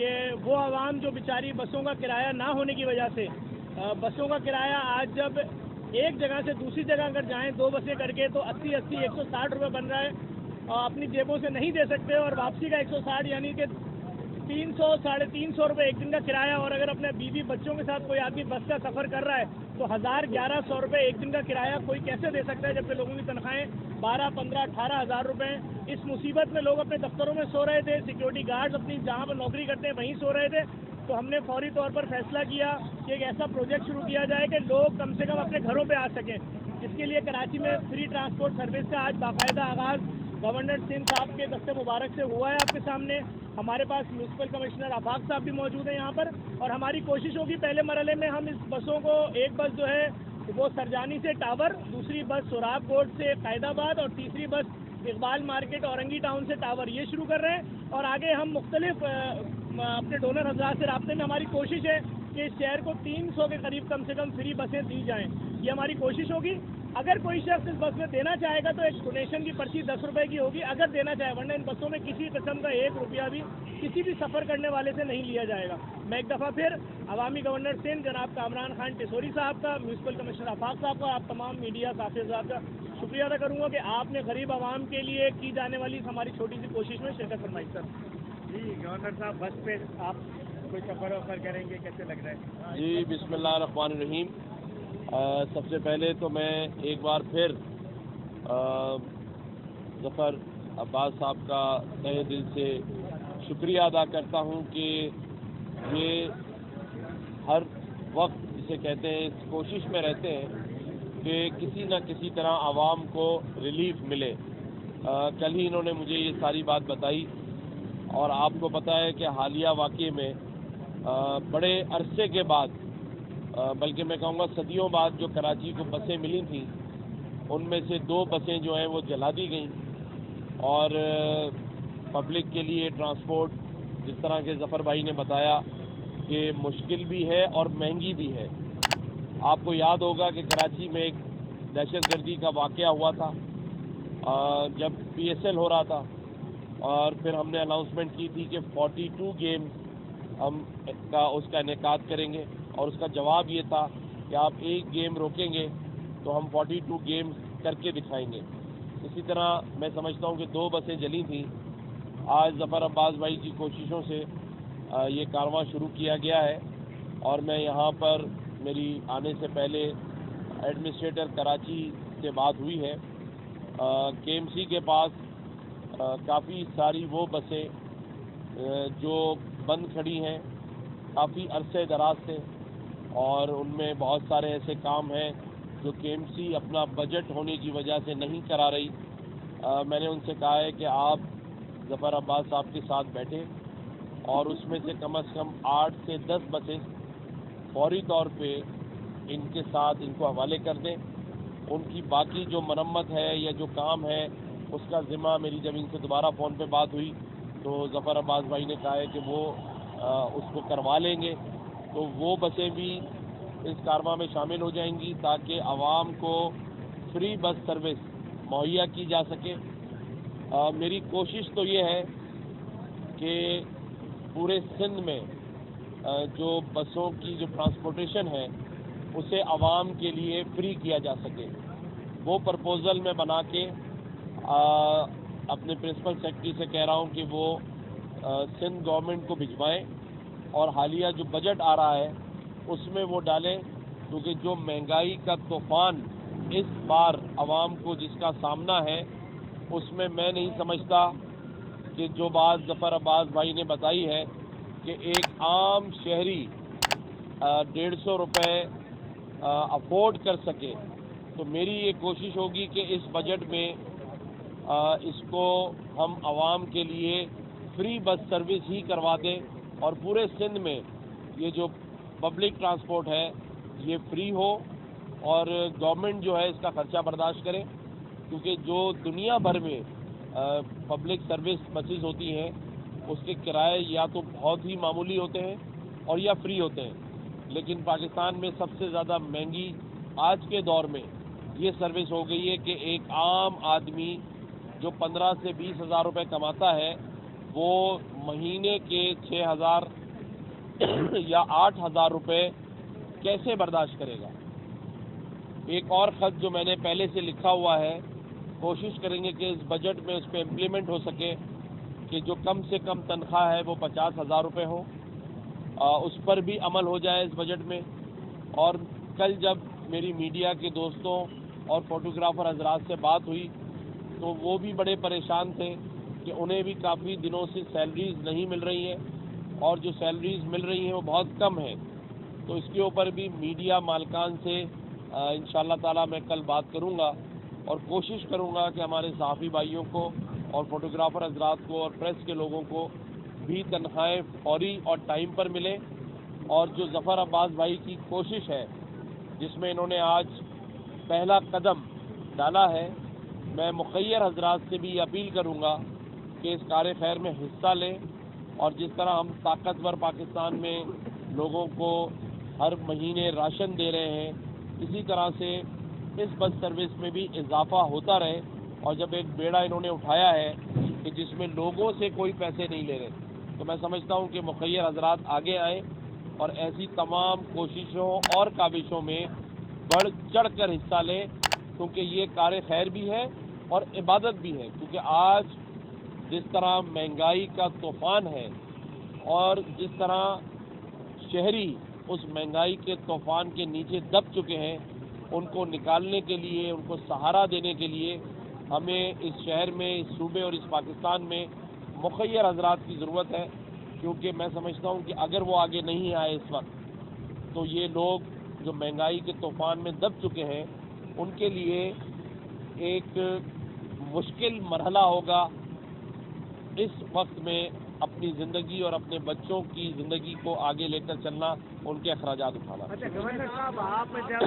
کہ وہ عوام جو بیچاری بسوں کا کرایہ نہ ہونے کی وجہ سے بسوں کا کرایہ آج جب ایک جگہ سے دوسری جگہ اگر جائیں 2 بسیں کر کے تو 80 160 روپے بن رہا ہے اور اپنی جیبوں سے نہیں دے سکتے، اور واپسی کا 160 یعنی کہ 300 350 روپے ایک دن کا کرایہ، اور اگر اپنے بیوی بچوں کے ساتھ کوئی آدمی بس کا سفر کر رہا ہے تو 1100 روپے ایک دن کا کرایہ کوئی کیسے دے سکتا ہے، جبکہ لوگوں کی تنخواہیں 12 15 18 ہزار روپے ہیں۔ اس مصیبت میں لوگ اپنے دفتروں میں سو رہے تھے، سیکیورٹی گارڈز اپنی جہاں پر نوکری کرتے ہیں وہیں سو رہے تھے، تو ہم نے فوری طور پر فیصلہ کیا کہ ایک ایسا پروجیکٹ شروع کیا جائے کہ لوگ کم سے کم اپنے گھروں پہ آ سکیں۔ اس کے لیے کراچی میں فری ٹرانسپورٹ سروس کا آج باقاعدہ آغاز گورنر سندھ صاحب کے دست مبارک سے ہوا ہے۔ آپ کے سامنے ہمارے پاس میونسپل کمشنر آفاق صاحب بھی موجود ہیں یہاں پر، اور ہماری کوشش ہوگی پہلے مرحلے میں ہم اس بسوں کو، ایک بس جو ہے وہ سرجانی سے ٹاور، دوسری بس سوراب گوٹ سے قائد آباد، اور تیسری بس اقبال مارکیٹ اورنگی ٹاؤن سے ٹاور، یہ شروع کر رہے ہیں، اور آگے ہم مختلف اپنے ڈونر حضرات سے رابطے میں ہماری کوشش ہے کہ اس شہر کو 300 کے قریب کم سے کم فری بسیں دی جائیں، یہ ہماری کوشش ہوگی۔ اگر کوئی شخص اس بس میں دینا چاہے گا تو ایک ڈونیشن کی پرچی 10 روپے کی ہوگی اگر دینا چاہے، ورنہ ان بسوں میں کسی قسم کا 1 روپیہ بھی کسی بھی سفر کرنے والے سے نہیں لیا جائے گا۔ میں ایک دفعہ پھر عوامی گورنر سندھ جناب کامران خان ٹیسوری صاحب کا، میونسپل کمشنر آفاق صاحب کا، آپ تمام میڈیا صحافی حضرات کا شکریہ ادا کروں گا کہ آپ نے غریب عوام کے لیے کی جانے والی ہماری چھوٹی سی کوشش میں شرکت فرمائی۔ سر جی گورنر صاحب، بس پہ آپ کوئی سفر وفر کریں گے، کیسے لگ رہا ہے؟ جی بسم اللہ الرحمن الرحیم۔ سب سے پہلے تو میں ایک بار پھر ظفر عباس صاحب کا تہہ دل سے شکریہ ادا کرتا ہوں کہ یہ ہر وقت جسے کہتے ہیں اس کوشش میں رہتے ہیں کہ کسی نہ کسی طرح عوام کو ریلیف ملے۔ کل ہی انہوں نے مجھے یہ ساری بات بتائی، اور آپ کو پتہ ہے کہ حالیہ واقعے میں بڑے عرصے کے بعد، بلکہ میں کہوں گا صدیوں بعد، جو کراچی کو بسیں ملی تھیں ان میں سے 2 بسیں جو ہیں وہ جلا دی گئیں، اور پبلک کے لیے ٹرانسپورٹ جس طرح کے ظفر بھائی نے بتایا کہ مشکل بھی ہے اور مہنگی بھی ہے۔ آپ کو یاد ہوگا کہ کراچی میں ایک دہشت گردی کا واقعہ ہوا تھا جب PSL ہو رہا تھا، اور پھر ہم نے اناؤنسمنٹ کی تھی کہ 42 گیم ہم اس کا انعقاد کریں گے، اور اس کا جواب یہ تھا کہ آپ ایک گیم روکیں گے تو ہم 42 گیم کر کے دکھائیں گے۔ اسی طرح میں سمجھتا ہوں کہ 2 بسیں جلی تھیں۔ آج ظفر عباس بھائی کی کوششوں سے یہ کارواں شروع کیا گیا ہے، اور میں یہاں پر میری آنے سے پہلے ایڈمنسٹریٹر کراچی سے بات ہوئی ہے۔ KMC کے پاس کافی ساری وہ بسیں جو بند کھڑی ہیں کافی عرصے دراز سے، اور ان میں بہت سارے ایسے کام ہیں جو KMC اپنا بجٹ ہونے کی وجہ سے نہیں کرا رہی۔ میں نے ان سے کہا ہے کہ آپ ظفر عباس صاحب کے ساتھ بیٹھیں اور اس میں سے کم 8 سے 10 بسیں فوری طور پہ ان کے ساتھ ان کو حوالے کر دیں۔ ان کی باقی جو مرمت ہے یا جو کام ہے اس کا ذمہ، میری جب ان سے دوبارہ فون پہ بات ہوئی تو ظفر عباس بھائی نے کہا ہے کہ وہ اس کو کروا لیں گے، تو وہ بسیں بھی اس کارواں میں شامل ہو جائیں گی تاکہ عوام کو فری بس سروس مہیا کی جا سکے۔ میری کوشش تو یہ ہے کہ پورے سندھ میں جو بسوں کی جو ٹرانسپورٹیشن ہے اسے عوام کے لیے فری کیا جا سکے۔ وہ پرپوزل میں بنا کے اپنے پرنسپل سیکرٹری سے کہہ رہا ہوں کہ وہ سندھ گورنمنٹ کو بھجوائیں، اور حالیہ جو بجٹ آ رہا ہے اس میں وہ ڈالیں، کیونکہ جو مہنگائی کا طوفان اس بار عوام کو جس کا سامنا ہے اس میں نہیں سمجھتا کہ جو بات ظفر عباس بھائی نے بتائی ہے کہ ایک عام شہری 150 روپے افورڈ کر سکے، تو میری یہ کوشش ہوگی کہ اس بجٹ میں اس کو ہم عوام کے لیے فری بس سروس ہی کروا دیں، اور پورے سندھ میں یہ جو پبلک ٹرانسپورٹ ہے یہ فری ہو، اور گورنمنٹ جو ہے اس کا خرچہ برداشت کرے، کیونکہ جو دنیا بھر میں پبلک سروس بسیز ہوتی ہیں اس کے کرائے یا تو بہت ہی معمولی ہوتے ہیں اور یا فری ہوتے ہیں، لیکن پاکستان میں سب سے زیادہ مہنگی آج کے دور میں یہ سروس ہو گئی ہے کہ ایک عام آدمی جو 15 سے 20 ہزار روپے کماتا ہے وہ مہینے کے 6,000 یا 8,000 روپے کیسے برداشت کرے گا؟ ایک اور خط جو میں نے پہلے سے لکھا ہوا ہے، کوشش کریں گے کہ اس بجٹ میں اس پہ امپلیمنٹ ہو سکے کہ جو کم سے کم تنخواہ ہے وہ 50,000 روپے ہو، اس پر بھی عمل ہو جائے اس بجٹ میں۔ اور کل جب میری میڈیا کے دوستوں اور فوٹوگرافر حضرات سے بات ہوئی تو وہ بھی بڑے پریشان تھے کہ انہیں بھی کافی دنوں سے سیلریز نہیں مل رہی ہیں، اور جو سیلریز مل رہی ہیں وہ بہت کم ہیں۔ تو اس کے اوپر بھی میڈیا مالکان سے انشاءاللہ تعالی میں کل بات کروں گا، اور کوشش کروں گا کہ ہمارے صحافی بھائیوں کو اور فوٹوگرافر حضرات کو اور پریس کے لوگوں کو بھی تنخواہیں فوری اور ٹائم پر ملیں۔ اور جو ظفر عباس بھائی کی کوشش ہے جس میں انہوں نے آج پہلا قدم ڈالا ہے، میں مخیر حضرات سے بھی اپیل کروں گا کہ اس کار خیر میں حصہ لیں، اور جس طرح ہم طاقتور پاکستان میں لوگوں کو ہر مہینے راشن دے رہے ہیں، اسی طرح سے اس بس سروس میں بھی اضافہ ہوتا رہے۔ اور جب ایک بیڑا انہوں نے اٹھایا ہے کہ جس میں لوگوں سے کوئی پیسے نہیں لے رہے، تو میں سمجھتا ہوں کہ مخیر حضرات آگے آئیں اور ایسی تمام کوششوں اور کاوشوں میں بڑھ چڑھ کر حصہ لیں، کیونکہ یہ کار خیر بھی ہے اور عبادت بھی ہے۔ کیونکہ آج جس طرح مہنگائی کا طوفان ہے اور جس طرح شہری اس مہنگائی کے طوفان کے نیچے دب چکے ہیں، ان کو نکالنے کے لیے، ان کو سہارا دینے کے لیے ہمیں اس شہر میں، اس صوبے اور اس پاکستان میں مخیر حضرات کی ضرورت ہے۔ کیونکہ میں سمجھتا ہوں کہ اگر وہ آگے نہیں آئے اس وقت تو یہ لوگ جو مہنگائی کے طوفان میں دب چکے ہیں ان کے لیے ایک مشکل مرحلہ ہوگا اس وقت میں اپنی زندگی اور اپنے بچوں کی زندگی کو آگے لے کر چلنا، ان کے اخراجات اٹھانا۔ اچھا گورنر صاحب، آپ جب